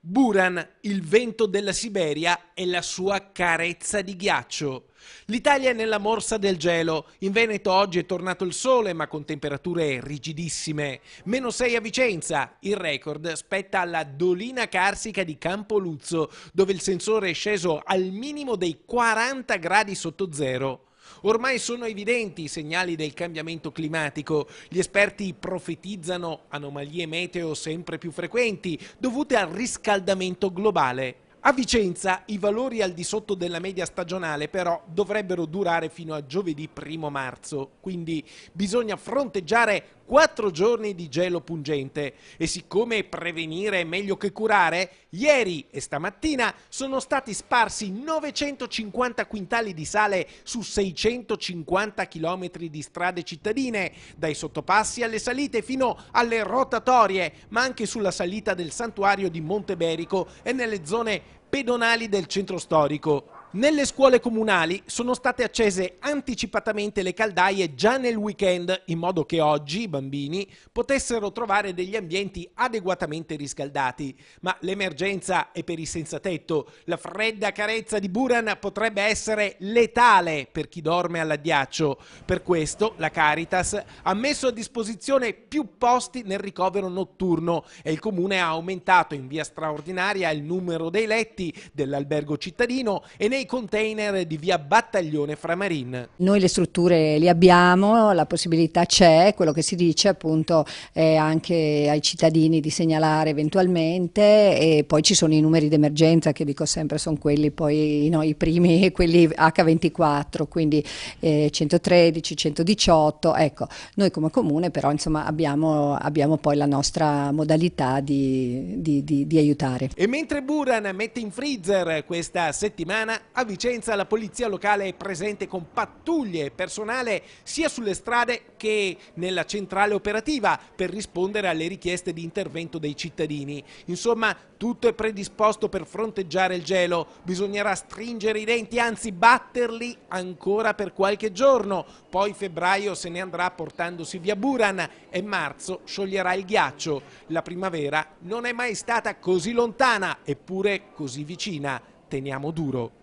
Buran, il vento della Siberia e la sua carezza di ghiaccio. L'Italia è nella morsa del gelo. In Veneto oggi è tornato il sole, ma con temperature rigidissime. -6 a Vicenza. Il record spetta alla Dolina Carsica di Campoluzzo, dove il sensore è sceso al minimo dei 40 gradi sotto zero. Ormai sono evidenti i segnali del cambiamento climatico. Gli esperti profetizzano anomalie meteo sempre più frequenti dovute al riscaldamento globale. A Vicenza i valori al di sotto della media stagionale però dovrebbero durare fino a giovedì 1 marzo, quindi bisogna fronteggiare 4 giorni di gelo pungente e siccome prevenire è meglio che curare, ieri e stamattina sono stati sparsi 950 quintali di sale su 650 km di strade cittadine, dai sottopassi alle salite fino alle rotatorie, ma anche sulla salita del santuario di Monteberico e nelle zone pedonali del centro storico. Nelle scuole comunali sono state accese anticipatamente le caldaie già nel weekend, in modo che oggi i bambini potessero trovare degli ambienti adeguatamente riscaldati. Ma l'emergenza è per i senzatetto. La fredda carezza di Buran potrebbe essere letale per chi dorme all'addiaccio. Per questo la Caritas ha messo a disposizione più posti nel ricovero notturno e il comune ha aumentato in via straordinaria il numero dei letti dell'albergo cittadino e nei container di via Battaglione Framarin. Noi le strutture le abbiamo, la possibilità c'è, quello che si dice appunto è anche ai cittadini di segnalare eventualmente, e poi ci sono i numeri d'emergenza che dico sempre sono quelli poi i primi, quelli H24, quindi 113, 118, ecco, noi come comune però insomma abbiamo poi la nostra modalità di aiutare. E mentre Buran mette in freezer questa settimana, a Vicenza la polizia locale è presente con pattuglie e personale sia sulle strade che nella centrale operativa per rispondere alle richieste di intervento dei cittadini. Insomma, tutto è predisposto per fronteggiare il gelo. Bisognerà stringere i denti, anzi batterli ancora per qualche giorno. Poi febbraio se ne andrà portandosi via Buran e marzo scioglierà il ghiaccio. La primavera non è mai stata così lontana, eppure così vicina. Teniamo duro.